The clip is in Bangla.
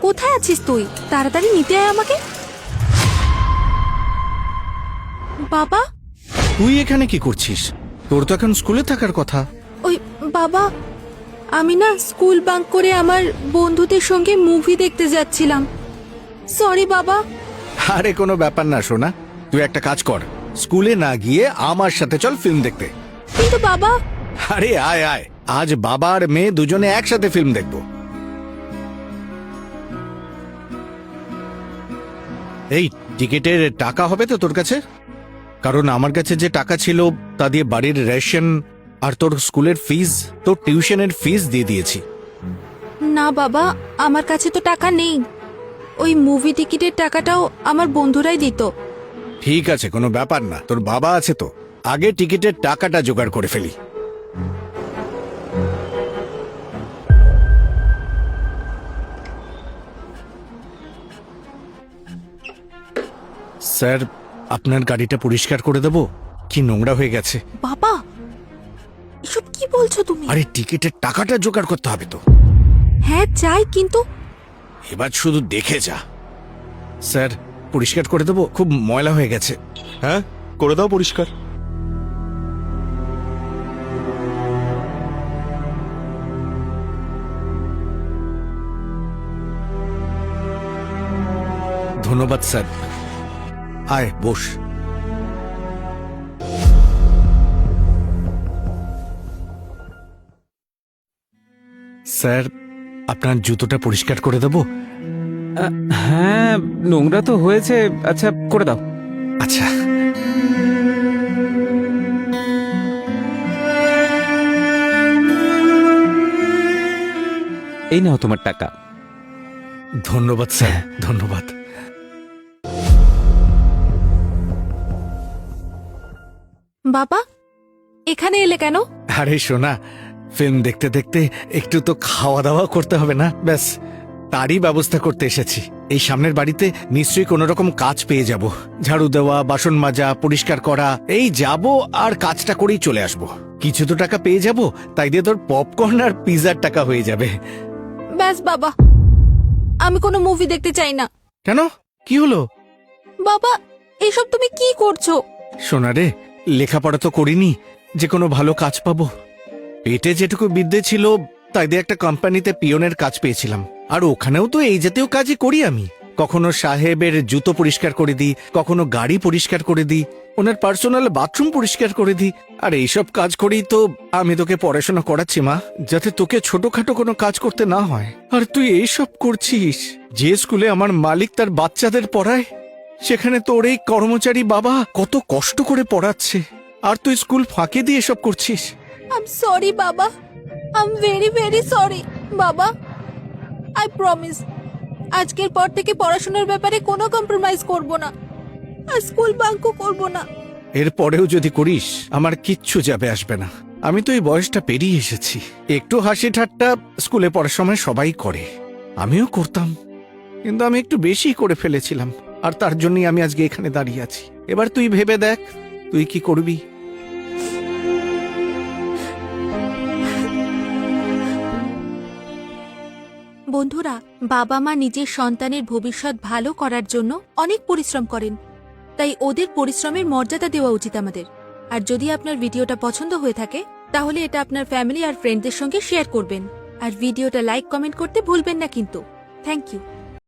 কোথায় আছিস তুই? তাড়াতাড়ি নিতে আয় আমাকে। বাবা, তুই এখানে কি করছিস? তোর তো এখন স্কুলে থাকার কথা। ওই বাবা, আমি না স্কুল বাঙ্ক করে আমার বন্ধুদের সঙ্গে মুভি দেখতে যাচ্ছিলাম। সরি বাবা। আরে কোনো ব্যাপার না সোনা, তুই একটা কাজ কর, স্কুলে না গিয়ে আমার সাথে চল ফিল্ম দেখতে। কিন্তু বাবা। আরে আয় আয়, আজ বাবা আর মেয়ে দুজনে একসাথে ফিল্ম দেখবো। এই টিকিটের টাকা হবে তো তোর কাছে? কারণ আমার কাছে যে টাকা ছিল তা দিয়ে বাড়ির রেশন আর তোর স্কুলের ফিস, তোর টিউশনের ফিস দিয়ে দিয়েছি। না বাবা, আমার কাছে তো টাকা নেই। ওই মুভি টিকিটের টাকাটাও আমার বন্ধুরাই দিত। ঠিক আছে, কোনো ব্যাপার না, তোর বাবা আছে তো, আগে টিকিটের টাকাটা জোগাড় করে ফেলি। স্যার, আপনার গাড়িটা পরিষ্কার করে দেব? কি নোংরা হয়ে গেছে। বাবা, এসব কি বলছো তুমি? আরে টিকিটের টাকাটা জোগাড় করতে হবে তো। হ্যাঁ চাই, কিন্তু এবার শুধু দেখে যা। স্যার, পরিষ্কার করে দেবো, খুব ময়লা হয়ে গেছে। হ্যাঁ, করে দাও পরিষ্কার। ধন্যবাদ স্যার। আয় বস। স্যার, আপনার জুতোটা পরিষ্কার করে দেবো? হ্যাঁ, নোংরা তো হয়েছে। আচ্ছা, করে দাও। আচ্ছা। এই নাও তোমার টাকা। ধন্যবাদ স্যার, ধন্যবাদ। বাবা, এখানে এলে কেন? আরে শোনা, ফিল্ম দেখতে দেখতে একটু তো খাওয়া দাওয়া করতে হবে না? ব্যাস তারই ব্যবস্থা করতে এসেছি। এই সামনের বাড়িতে নিশ্চয়ই কোনো রকম কাজ পেয়ে যাব। ঝাড়ু দেওয়া, বাসন মাজা, পরিষ্কার করা, এই যাব আর কাজটা করেই চলে আসব। কিছু তো টাকা পেয়ে যাব, তাই দিয়ে তোর পপকর্ন আর পিজার টাকা হয়ে যাবে। ব্যাস বাবা, আমি কোনো মুভি দেখতে চাই না। কেন, কি হলো? বাবা, এসব তুমি কি করছো? সোনা রে, লেখাপড়া তো করিনি যে কোনো ভালো কাজ পাবো। পেটে যেটুকু বিদ্যে ছিল তাই দিয়ে একটা কোম্পানিতে পিয়নের কাজ পেয়েছিলাম, আর ওখানেও তো এই জাতীয় কাজই করি আমি। কখনো সাহেবের জুতো পরিষ্কার করে দিই, কখনো গাড়ি পরিষ্কার করে দিই, ওনার পার্সোনাল বাথরুম পরিষ্কার করে দিই। আর এইসব কাজ করেই তো আমি তোকে পড়াশোনা করাচ্ছি মা, যাতে তোকে ছোটখাটো কোনো কাজ করতে না হয়। আর তুই এইসব করছিস? যে স্কুলে আমার মালিক তার বাচ্চাদের পড়ায়, সেখানে তোর এই কর্মচারী বাবা কত কষ্ট করে পড়াচ্ছে, আর তুই স্কুল ফাঁকে দিয়ে এসব করছিস। আই এম সরি বাবা, I am very very sorry বাবা। আই প্রমিস, আজকের পর থেকে পড়াশোনার ব্যাপারে কোনো কম্প্রোমাইজ করব না, আর স্কুল বাঙ্কও করব না। এরপরেও যদি করিস আমার কিচ্ছু যাবে আসবে না। আমি তো এই বয়সটা পেরিয়ে এসেছি। একটু হাসি ঠাট্টা স্কুলে পড়ার সময় সবাই করে, আমিও করতাম, কিন্তু আমি একটু বেশি করে ফেলেছিলাম, আর তার জন্যই আমি আজকে এখানে দাঁড়িয়ে আছি। এবার তুই ভেবে দেখ, তুই কি করবি। বন্ধুরা, বাবা মা নিজের সন্তানের ভবিষ্যৎ ভালো করার জন্য অনেক পরিশ্রম করেন, তাই ওদের পরিশ্রমের মর্যাদা দেওয়া উচিত আমাদের। আর যদি আপনার ভিডিওটা পছন্দ হয়ে থাকে তাহলে এটা আপনার ফ্যামিলি আর ফ্রেন্ডদের সঙ্গে শেয়ার করবেন, আর ভিডিওটা লাইক কমেন্ট করতে ভুলবেন না কিন্তু। Thank you.